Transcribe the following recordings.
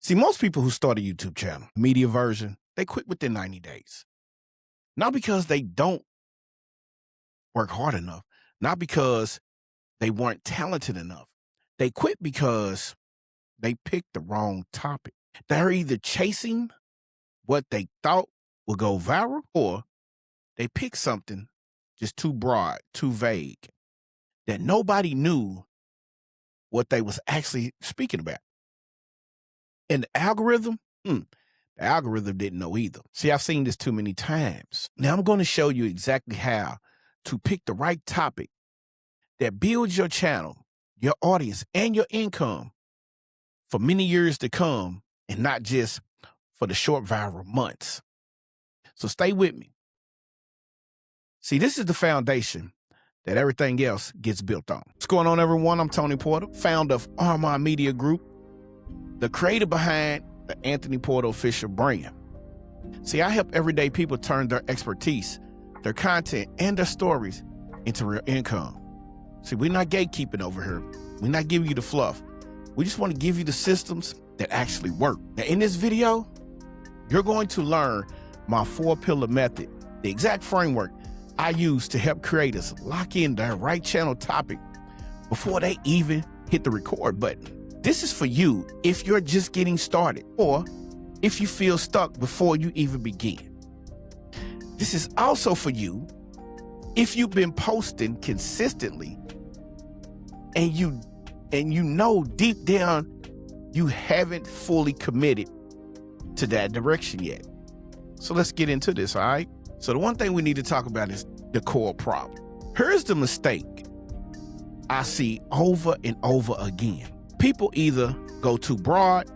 See, most people who start a YouTube channel, media version, they quit within 90 days. Not because they don't work hard enough, not because they weren't talented enough. They quit because they picked the wrong topic. They're either chasing what they thought would go viral, or they picked something just too broad, too vague, that nobody knew what they was actually speaking about. And the algorithm didn't know either. See, I've seen this too many times. Now I'm going to show you exactly how to pick the right topic that builds your channel, your audience, and your income for many years to come, and not just for the short viral months. So stay with me. See, this is the foundation that everything else gets built on. What's going on, everyone? I'm Tony Porter, founder of Armad Media Group, the creator behind the Anthony Porter official brand. See, I help everyday people turn their expertise, their content, and their stories into real income. See, we're not gatekeeping over here. We're not giving you the fluff. We just want to give you the systems that actually work. Now, in this video, you're going to learn my 4-pillar method, the exact framework I use to help creators lock in their right channel topic before they even hit the record button. This is for you if you're just getting started, or if you feel stuck before you even begin. This is also for you if you've been posting consistently and you know deep down you haven't fully committed to that direction yet. So let's get into this, all right? So the one thing we need to talk about is the core problem. Here's the mistake I see over and over again. People either go too broad,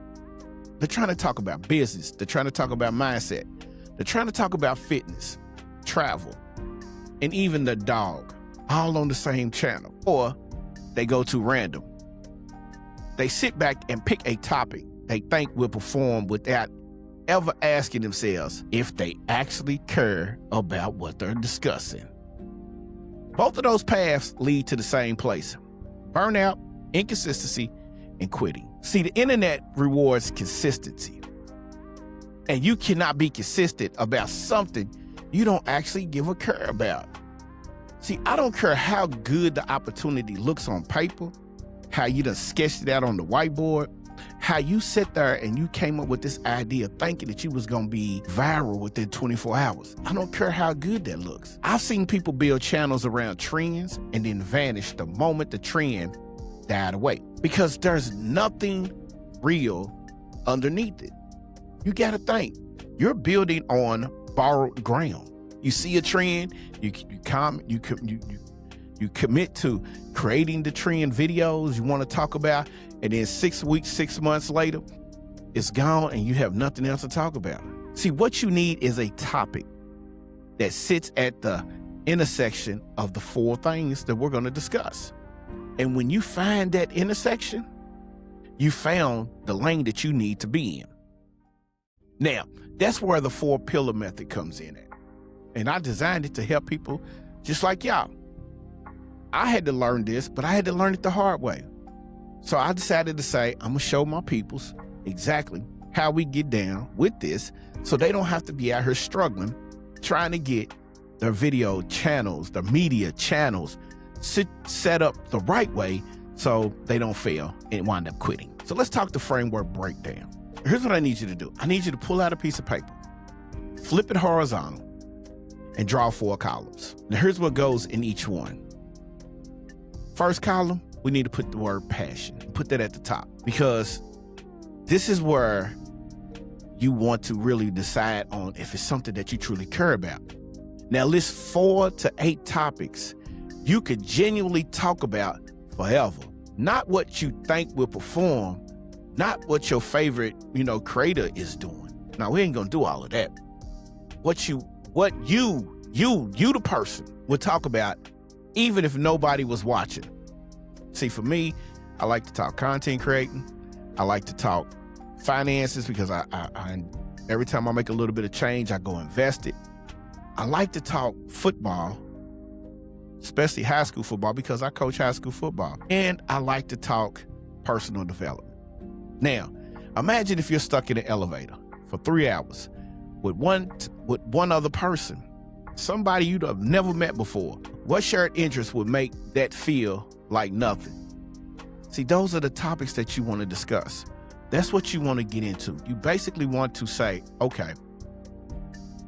they're trying to talk about business, they're trying to talk about mindset, they're trying to talk about fitness, travel, and even the dog, all on the same channel. Or they go too random. They sit back and pick a topic they think will perform without ever asking themselves if they actually care about what they're discussing. Both of those paths lead to the same place: burnout, inconsistency, and quitting. See, the internet rewards consistency, and you cannot be consistent about something you don't actually give a care about. See, I don't care how good the opportunity looks on paper, how you done sketched it out on the whiteboard, how you sit there and you came up with this idea thinking that you was gonna be viral within 24 hours. I don't care how good that looks. I've seen people build channels around trends and then vanish the moment the trend died away, because there's nothing real underneath it. You gotta think, you're building on borrowed ground. You see a trend, you commit to creating the trend videos you want to talk about, and then 6 weeks, 6 months later, it's gone and you have nothing else to talk about. See, what you need is a topic that sits at the intersection of the 4 things that we're going to discuss. And when you find that intersection, you found the lane that you need to be in. Now, that's where the 4-pillar method comes in at. And I designed it to help people just like y'all. I had to learn this, but I had to learn it the hard way. So I decided to say, I'm gonna show my peoples exactly how we get down with this, so they don't have to be out here struggling, trying to get their video channels, their media channels set up the right way so they don't fail and wind up quitting. So let's talk the framework breakdown. Here's what I need you to do. I need you to pull out a piece of paper, flip it horizontal, and draw 4 columns. Now here's what goes in each one. First column, we need to put the word passion. Put that at the top, because this is where you want to really decide on if it's something that you truly care about. Now list 4 to 8 topics you could genuinely talk about forever. Not what you think will perform, not what your favorite, creator is doing. Now, we ain't gonna do all of that. What you the person would talk about, even if nobody was watching. See, for me, I like to talk content creating. I like to talk finances, because I every time I make a little bit of change, I go invest it. I like to talk football, especially high school football, because I coach high school football. And I like to talk personal development. Now, Imagine if you're stuck in an elevator for 3 hours with one other person, somebody you'd have never met before. What shared interest would make that feel like nothing? See, those are the topics that you want to discuss. That's what you want to get into. You basically want to say, okay,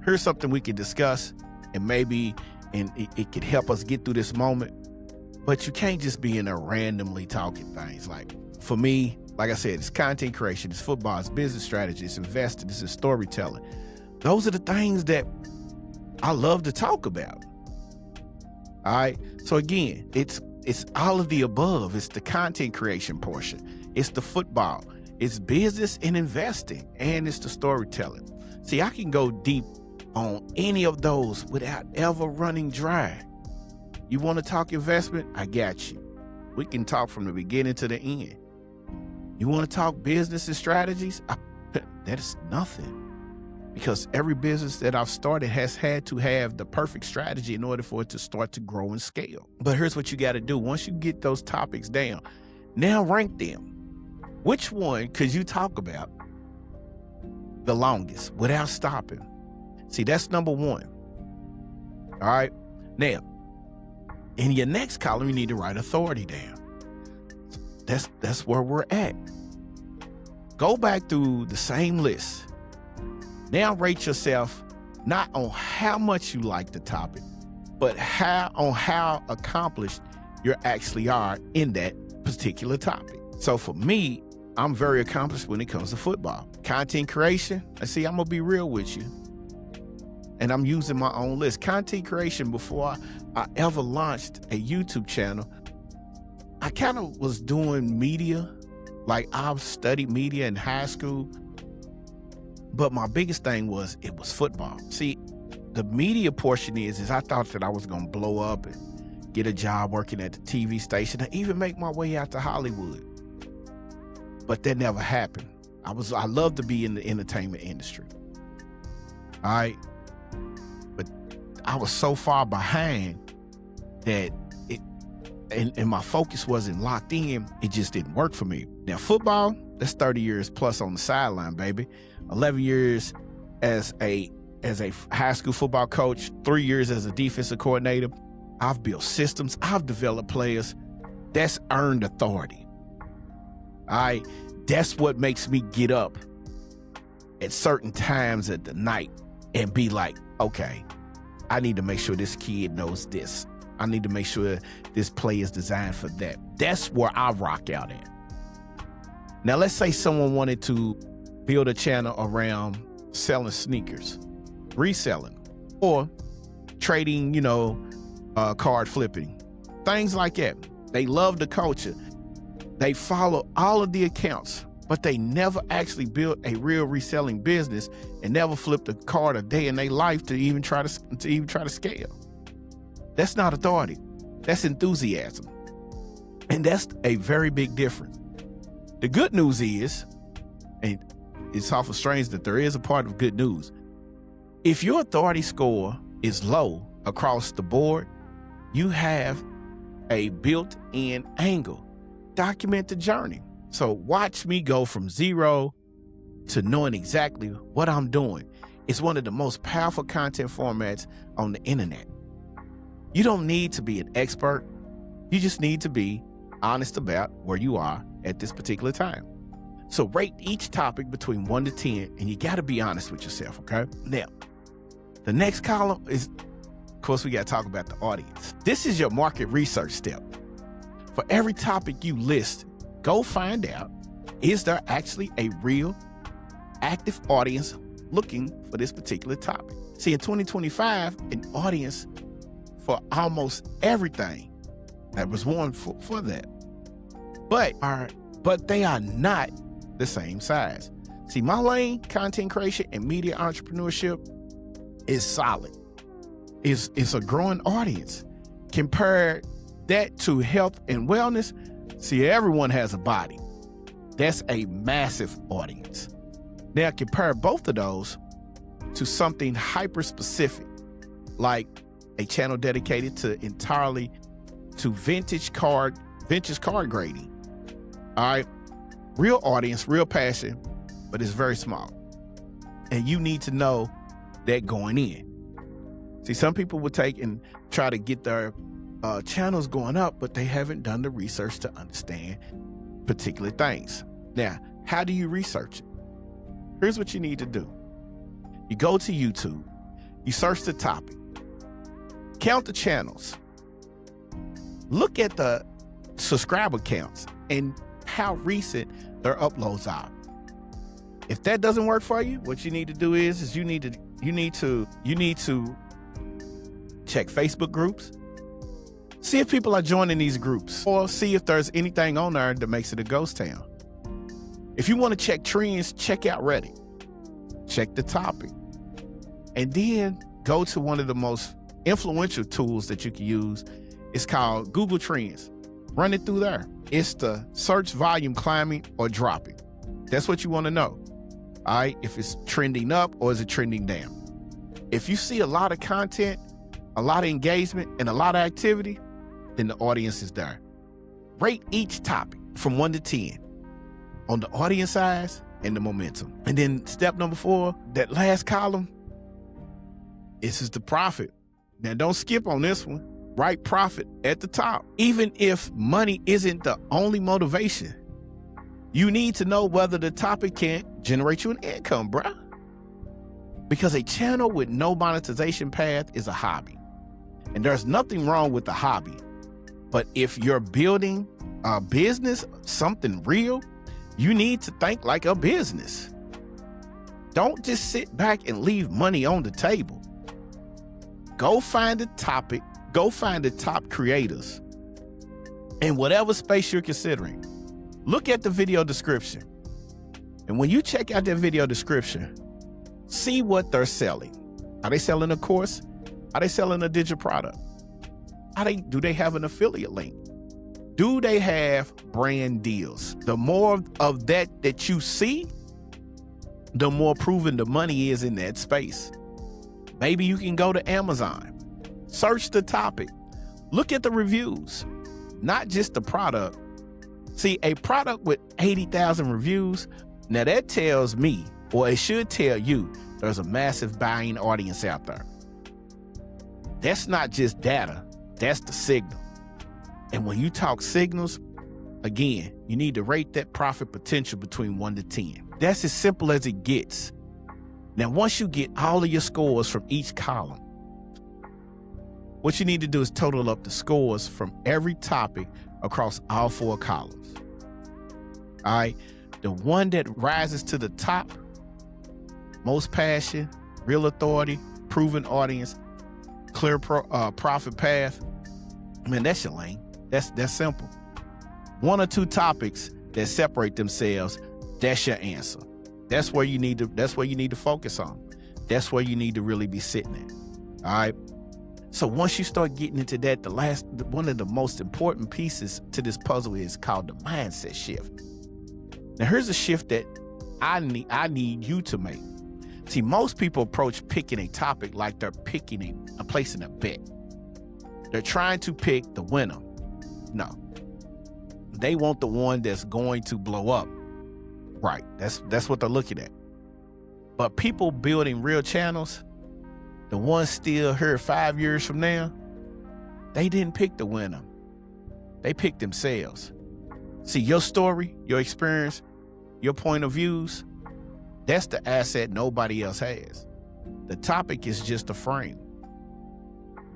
here's something we can discuss, and maybe it could help us get through this moment. But you can't just be in there randomly talking things. Like, for me, like I said, it's content creation, it's football, it's business strategy, it's investing, it's storytelling. Those are the things that I love to talk about. All right. So again, it's all of the above. It's the content creation portion. It's the football. It's business and investing, and it's the storytelling. See, I can go deep on any of those without ever running dry. You want to talk investment? I got you. We can talk from the beginning to the end. You want to talk business and strategies? That is nothing. Because every business that I've started has had to have the perfect strategy in order for it to start to grow and scale. But here's what you got to do. Once you get those topics down, now rank them. Which one could you talk about the longest without stopping? See, that's number one. All right. Now, in your next column, you need to write authority down. That's where we're at. Go back through the same list. Now rate yourself not on how much you like the topic, but how accomplished you actually are in that particular topic. So for me, I'm very accomplished when it comes to football. Content creation, I'm gonna be real with you. And I'm using my own list. Content creation, before I ever launched a YouTube channel, I kind of was doing media. Like, I've studied media in high school. But my biggest thing was, it was football. See, the media portion is I thought that I was going to blow up and get a job working at the TV station and even make my way out to Hollywood. But that never happened. I love to be in the entertainment industry. All right. But I was so far behind that and my focus wasn't locked in. It just didn't work for me. Now, football, that's 30 years plus on the sideline, baby. 11 years as a high school football coach, 3 years as a defensive coordinator. I've built systems. I've developed players. That's earned authority. That's what makes me get up at certain times at the night and be like, okay, I need to make sure this kid knows this. I need to make sure this play is designed for that. That's where I rock out at. Now, let's say someone wanted to build a channel around selling sneakers, reselling, or trading, card flipping, things like that. They love the culture. They follow all of the accounts, but they never actually built a real reselling business and never flipped a card a day in their life to even try to scale. That's not authority. That's enthusiasm. And that's a very big difference. The good news is, and it's awful strange that there is a part of good news. If your authority score is low across the board, you have a built-in angle. Document the journey. So watch me go from 0 to knowing exactly what I'm doing. It's one of the most powerful content formats on the internet. You don't need to be an expert. You just need to be honest about where you are at this particular time. So rate each topic between 1 to 10, and you got to be honest with yourself, okay? Now, the next column is, of course, we got to talk about the audience. This is your market research step. For every topic you list, go find out, is there actually a real active audience looking for this particular topic? See, in 2025, an audience for almost everything that was one for that. But they are not the same size. See, my lane, content creation and media entrepreneurship, is solid. It's a growing audience. Compare that to health and wellness. See, everyone has a body. That's a massive audience. Now compare both of those to something hyper specific, like a channel dedicated to entirely to vintage card grading. All right. Real audience, real passion, but it's very small. And you need to know that going in. See, some people will take and try to get their channels going up, but they haven't done the research to understand particular things. Now, how do you research it? Here's what you need to do. You go to YouTube, you search the topic, count the channels, look at the subscriber counts and how recent their uploads are. If that doesn't work for you, what you need to do is you need to check Facebook groups, see if people are joining these groups, or see if there's anything on there that makes it a ghost town. If you want to check trends, check out Reddit, check the topic, and then go to one of the most influential tools that you can use. It's called Google Trends. Run it through there. It's the search volume climbing or dropping. That's what you want to know. All right, if it's trending up or is it trending down? If you see a lot of content, a lot of engagement, and a lot of activity, then the audience is there. Rate each topic from 1 to 10 on the audience size and the momentum. And then step number 4, that last column, this is the profit. Now don't skip on this one. Write profit at the top. Even if money isn't the only motivation, you need to know whether the topic can generate you an income, bruh. Because a channel with no monetization path is a hobby. And there's nothing wrong with the hobby. But if you're building a business, something real, you need to think like a business. Don't just sit back and leave money on the table. Go find a topic, go find the top creators in whatever space you're considering. Look at the video description. And when you check out that video description, see what they're selling. Are they selling a course? Are they selling a digital product? Do they have an affiliate link? Do they have brand deals? The more of that you see, the more proven the money is in that space. Maybe you can go to Amazon, search the topic, look at the reviews, not just the product. See, a product with 80,000 reviews, now that tells me, or it should tell you, there's a massive buying audience out there. That's not just data, that's the signal. And when you talk signals, again, you need to rate that profit potential between 1 to 10. That's as simple as it gets. Now, once you get all of your scores from each column, what you need to do is total up the scores from every topic across all 4 columns. All right, the one that rises to the top, most passion, real authority, proven audience, clear profit path, man, that's your lane. That's simple. 1 or 2 topics that separate themselves, that's your answer. That's where you need to focus on. That's where you need to really be sitting at. All right. So once you start getting into that, one of the most important pieces to this puzzle is called the mindset shift. Now here's a shift that I need you to make. See, most people approach picking a topic like they're picking placing a bet. They're trying to pick the winner. No, they want the one that's going to blow up. Right, that's what they're looking at. But people building real channels, the ones still here 5 years from now, they didn't pick the winner. They picked themselves. See, your story, your experience, your point of views, that's the asset nobody else has. The topic is just a frame.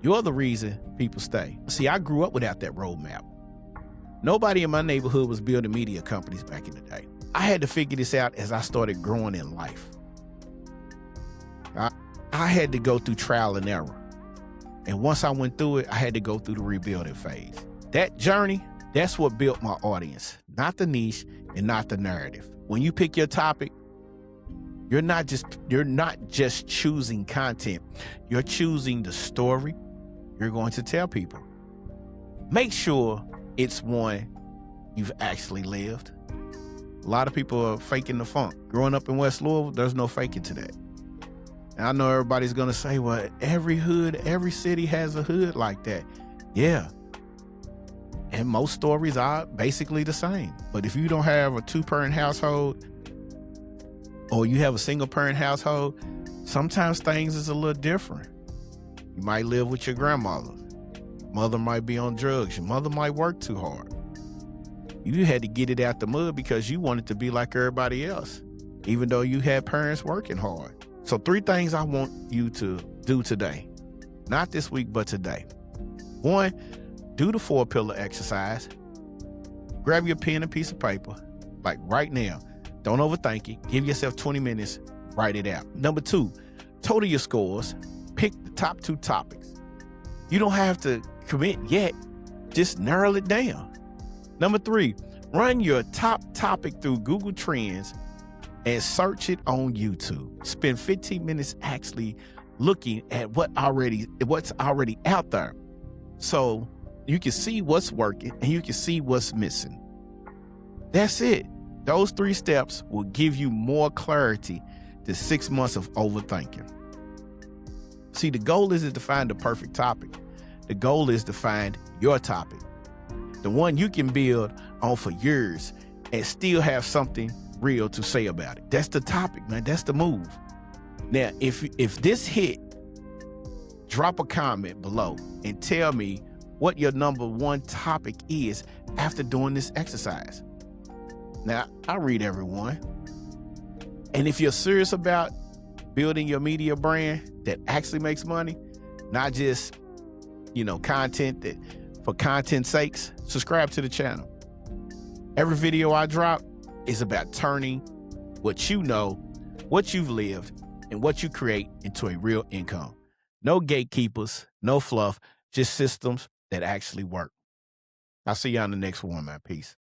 You're the reason people stay. See, I grew up without that roadmap. Nobody in my neighborhood was building media companies back in the day. I had to figure this out as I started growing in life. I had to go through trial and error. And once I went through it, I had to go through the rebuilding phase. That journey, that's what built my audience, not the niche and not the narrative. When you pick your topic, you're not just choosing content. You're choosing the story you're going to tell people. Make sure it's one you've actually lived. A lot of people are faking the funk. Growing up in West Louisville, there's no faking to that. And I know everybody's going to say, well, every hood, every city has a hood like that. Yeah. And most stories are basically the same. But if you don't have a 2-parent household, or you have a single parent household, sometimes things is a little different. You might live with your grandmother. Mother might be on drugs. Your mother might work too hard. You had to get it out the mud because you wanted to be like everybody else, even though you had parents working hard. So 3 things I want you to do today. Not this week, but today. 1, do the 4-pillar exercise. Grab your pen and piece of paper, like right now. Don't overthink it. Give yourself 20 minutes. Write it out. Number 2, total your scores. Pick the top 2 topics. You don't have to commit yet. Just narrow it down. Number 3, run your top topic through Google Trends and search it on YouTube. Spend 15 minutes actually looking at what's already out there, so you can see what's working and you can see what's missing. That's it. Those 3 steps will give you more clarity than 6 months of overthinking. See, the goal isn't to find the perfect topic. The goal is to find your topic, the one you can build on for years and still have something real to say about it. That's the topic, man. That's the move. Now, if this hit, drop a comment below and tell me what your number 1 topic is after doing this exercise. Now, I read everyone. And if you're serious about building your media brand that actually makes money, not just, content that for content's sakes, subscribe to the channel. Every video I drop is about turning what you know, what you've lived, and what you create into a real income. No gatekeepers, no fluff, just systems that actually work. I'll see you on the next one, man. Peace.